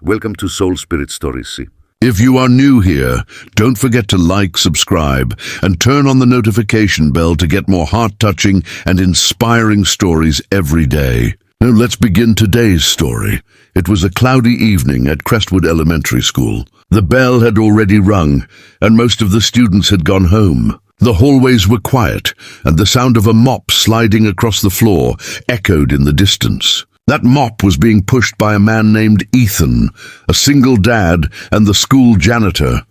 Welcome to Soul Spirit Stories. See? If you are new here, don't forget to like, subscribe, and turn on the notification bell to get more heart-touching and inspiring stories every day. Now let's begin today's story. It was a cloudy evening at Crestwood Elementary School. The bell had already rung, and most of the students had gone home. The hallways were quiet, and the sound of a mop sliding across the floor echoed in the distance. That mop was being pushed by a man named Ethan, a single dad and the school janitor.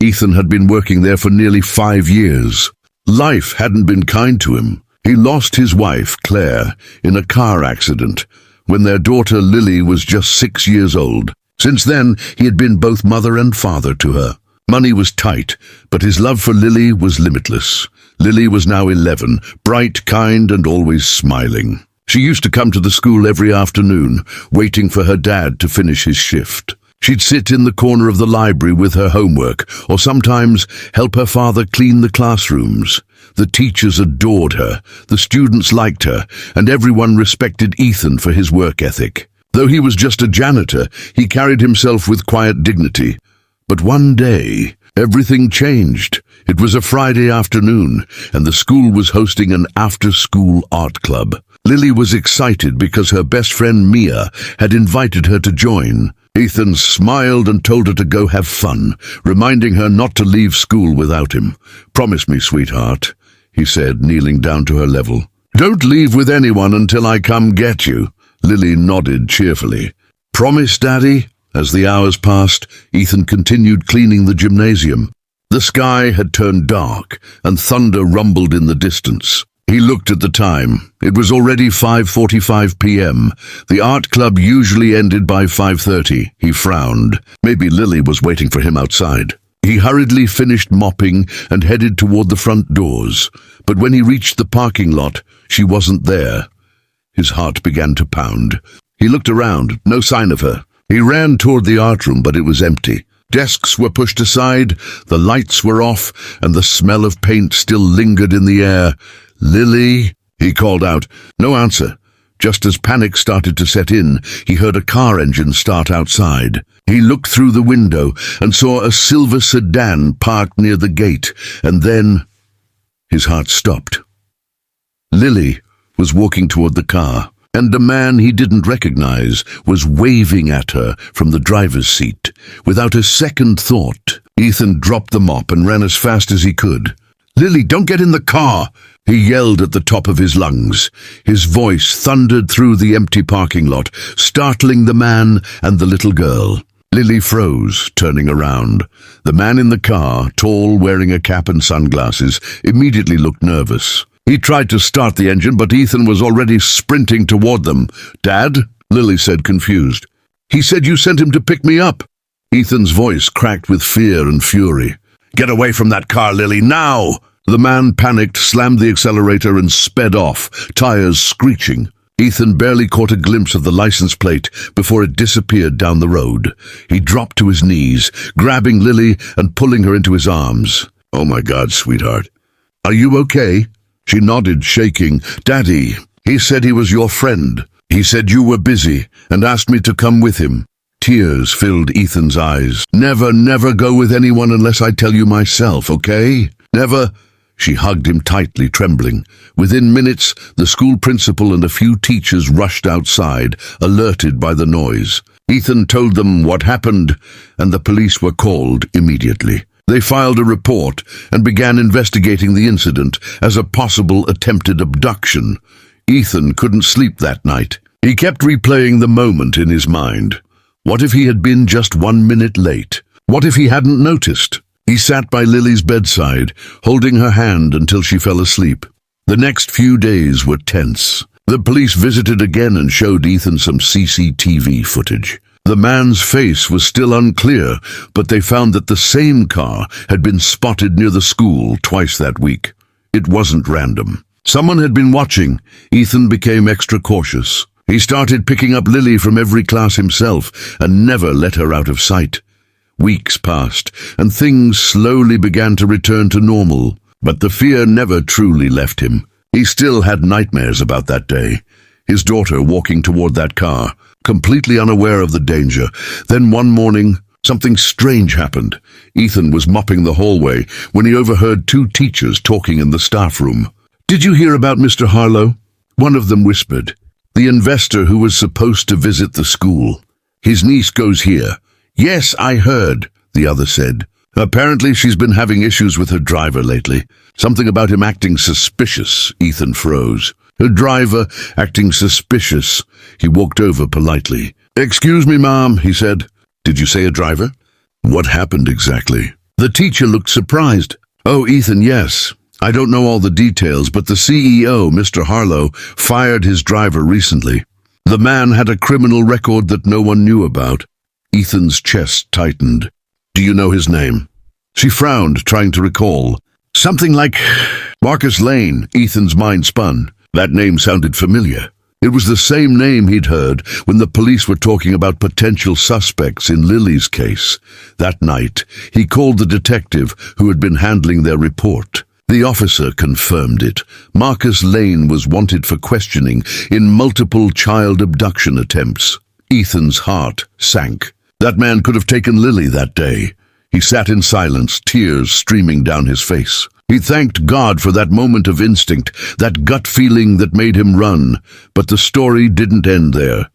Ethan had been working there for nearly 5 years. Life hadn't been kind to him. He lost his wife, Claire, in a car accident when their daughter Lily was just 6 years old. Since then, he had been both mother and father to her. Money was tight, but his love for Lily was limitless. Lily was now 11, bright, kind, and always smiling. She used to come to the school every afternoon, waiting for her dad to finish his shift. She'd sit in the corner of the library with her homework, or sometimes help her father clean the classrooms. The teachers adored her, the students liked her, and everyone respected Ethan for his work ethic. Though he was just a janitor, he carried himself with quiet dignity. But one day, everything changed. It was a Friday afternoon, and the school was hosting an after-school art club. Lily was excited because her best friend Mia had invited her to join. Ethan smiled and told her to go have fun, reminding her not to leave school without him. "Promise me, sweetheart," he said, kneeling down to her level. "Don't leave with anyone until I come get you." Lily nodded cheerfully. "Promise, Daddy?" As the hours passed, Ethan continued cleaning the gymnasium. The sky had turned dark, and thunder rumbled in the distance. He looked at the time. It was already 5:45 p.m. The art club usually ended by 5:30. He frowned. Maybe Lily was waiting for him outside. He hurriedly finished mopping and headed toward the front doors. But when he reached the parking lot, she wasn't there. His heart began to pound. He looked around, no sign of her. He ran toward the art room, but it was empty. Desks were pushed aside, the lights were off, and the smell of paint still lingered in the air. "Lily," he called out. No answer. Just as panic started to set in, he heard a car engine start outside. He looked through the window and saw a silver sedan parked near the gate, and then his heart stopped. Lily was walking toward the car, and a man he didn't recognize was waving at her from the driver's seat. Without a second thought, Ethan dropped the mop and ran as fast as he could. "Lily, don't get in the car!" he yelled at the top of his lungs. His voice thundered through the empty parking lot, startling the man and the little girl. Lily froze, turning around. The man in the car, tall, wearing a cap and sunglasses, immediately looked nervous. He tried to start the engine, but Ethan was already sprinting toward them. "Dad?" Lily said, confused. "He said you sent him to pick me up." Ethan's voice cracked with fear and fury. "Get away from that car, Lily, now!" The man panicked, slammed the accelerator, and sped off, tires screeching. Ethan barely caught a glimpse of the license plate before it disappeared down the road. He dropped to his knees, grabbing Lily and pulling her into his arms. "Oh my God, sweetheart. Are you okay?" She nodded, shaking. "Daddy, he said he was your friend. He said you were busy and asked me to come with him." Tears filled Ethan's eyes. Never go with anyone unless I tell you myself, okay? Never." She hugged him tightly, trembling. Within minutes, the school principal and a few teachers rushed outside, alerted by the noise. Ethan told them what happened, and the police were called immediately. They filed a report and began investigating the incident as a possible attempted abduction. Ethan couldn't sleep that night. He kept replaying the moment in his mind. What if he had been just 1 minute late? What if he hadn't noticed? He sat by Lily's bedside, holding her hand until she fell asleep. The next few days were tense. The police visited again and showed Ethan some CCTV footage. The man's face was still unclear, but they found that the same car had been spotted near the school twice that week. It wasn't random. Someone had been watching. Ethan became extra cautious. He started picking up Lily from every class himself and never let her out of sight. Weeks passed, and things slowly began to return to normal, but the fear never truly left him. He still had nightmares about that day. His daughter walking toward that car, completely unaware of the danger. Then one morning, something strange happened. Ethan was mopping the hallway when he overheard two teachers talking in the staff room. "Did you hear about Mr. Harlow?" One of them whispered. "The investor who was supposed to visit the school. His niece goes here." "Yes, I heard," the other said. "Apparently she's been having issues with her driver lately. Something about him acting suspicious." Ethan froze. Her driver acting suspicious. He walked over politely. "Excuse me, Mom," he said. "Did you say a driver?" "What happened exactly?" The teacher looked surprised. "Oh, Ethan, yes. I don't know all the details, but the CEO, Mr. Harlow, fired his driver recently. The man had a criminal record that no one knew about." Ethan's chest tightened. "Do you know his name?" She frowned, trying to recall. "Something like Marcus Lane." Ethan's mind spun. That name sounded familiar. It was the same name he'd heard when the police were talking about potential suspects in Lily's case. That night, he called the detective who had been handling their report. The officer confirmed it. Marcus Lane was wanted for questioning in multiple child abduction attempts. Ethan's heart sank. That man could have taken Lily that day. He sat in silence, tears streaming down his face. He thanked God for that moment of instinct, that gut feeling that made him run. But the story didn't end there.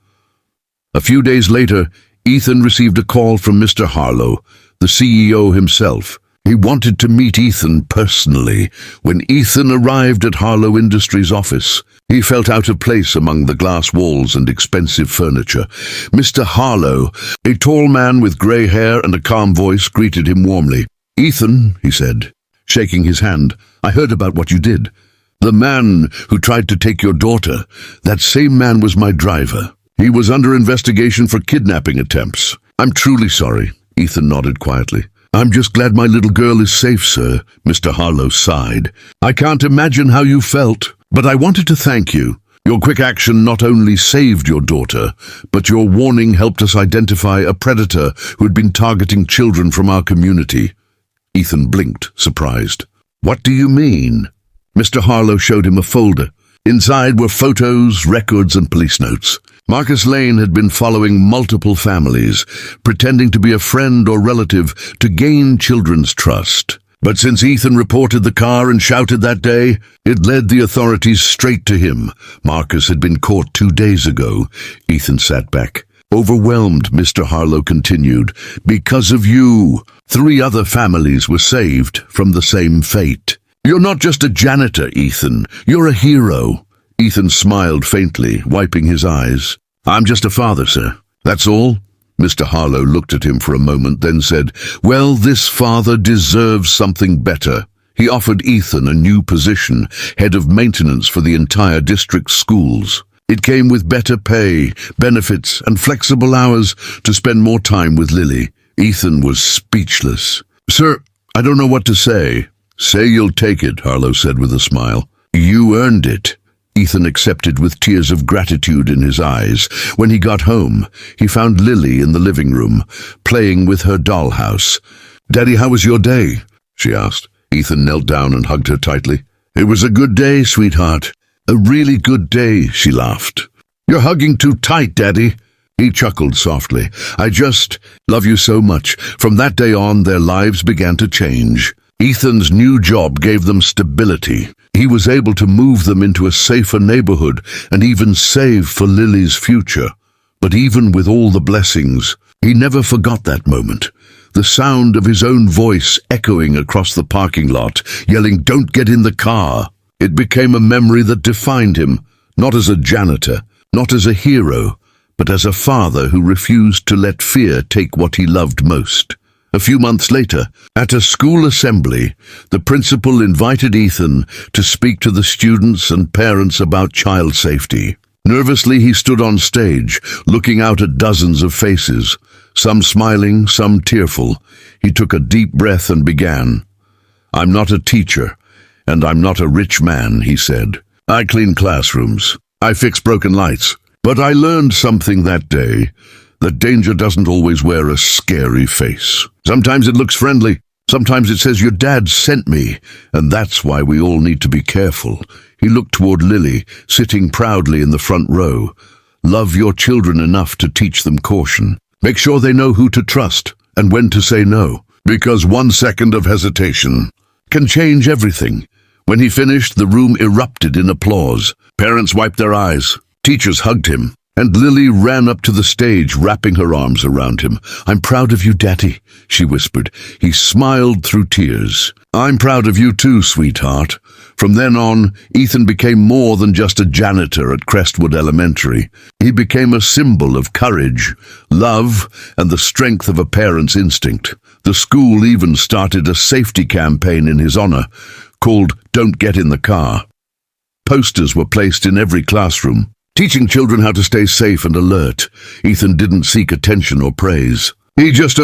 A few days later, Ethan received a call from Mr. Harlow, the CEO himself. He wanted to meet Ethan personally. When Ethan arrived at Harlow Industries' office, he felt out of place among the glass walls and expensive furniture. Mr. Harlow, a tall man with grey hair and a calm voice, greeted him warmly. "Ethan," he said, shaking his hand, "I heard about what you did. The man who tried to take your daughter, that same man was my driver. He was under investigation for kidnapping attempts. I'm truly sorry." Ethan nodded quietly. "I'm just glad my little girl is safe, sir," Mr. Harlow sighed. "I can't imagine how you felt, but I wanted to thank you. Your quick action not only saved your daughter, but your warning helped us identify a predator who had been targeting children from our community." Ethan blinked, surprised. "What do you mean?" Mr. Harlow showed him a folder. Inside were photos, records, and police notes. Marcus Lane had been following multiple families, pretending to be a friend or relative to gain children's trust. But since Ethan reported the car and shouted that day, it led the authorities straight to him. Marcus had been caught 2 days ago. Ethan sat back. Overwhelmed, Mr. Harlow continued. "Because of you, 3 other families were saved from the same fate. You're not just a janitor, Ethan. You're a hero." Ethan smiled faintly, wiping his eyes. "I'm just a father, sir. That's all?" Mr. Harlow looked at him for a moment, then said, "Well, this father deserves something better." He offered Ethan a new position, head of maintenance for the entire district schools. It came with better pay, benefits, and flexible hours to spend more time with Lily. Ethan was speechless. "Sir, I don't know what to say." "Say you'll take it," Harlow said with a smile. "You earned it." Ethan accepted with tears of gratitude in his eyes. When he got home, he found Lily in the living room, playing with her dollhouse. "Daddy, how was your day?" she asked. Ethan knelt down and hugged her tightly. "It was a good day, sweetheart." "A really good day," she laughed. "You're hugging too tight, Daddy." He chuckled softly. "I just love you so much." From that day on, their lives began to change. Ethan's new job gave them stability. He was able to move them into a safer neighborhood and even save for Lily's future. But even with all the blessings, he never forgot that moment. The sound of his own voice echoing across the parking lot, yelling, "Don't get in the car." It became a memory that defined him, not as a janitor, not as a hero, but as a father who refused to let fear take what he loved most. A few months later, at a school assembly, the principal invited Ethan to speak to the students and parents about child safety. Nervously, he stood on stage, looking out at dozens of faces, some smiling, some tearful. He took a deep breath and began. "I'm not a teacher, and I'm not a rich man," he said. "I clean classrooms. I fix broken lights. But I learned something that day, that danger doesn't always wear a scary face. Sometimes it looks friendly. Sometimes it says, 'Your dad sent me,' and that's why we all need to be careful." He looked toward Lily, sitting proudly in the front row. Love your children enough to teach them caution. Make sure they know who to trust and when to say no, because 1 second of hesitation can change everything. When he finished, the room erupted in applause. Parents wiped their eyes. Teachers hugged him. And Lily ran up to the stage, wrapping her arms around him. "I'm proud of you, Daddy," she whispered. He smiled through tears. "I'm proud of you too, sweetheart." From then on, Ethan became more than just a janitor at Crestwood Elementary. He became a symbol of courage, love, and the strength of a parent's instinct. The school even started a safety campaign in his honor, called "Don't Get in the Car." Posters were placed in every classroom, teaching children how to stay safe and alert. Ethan didn't seek attention or praise. He just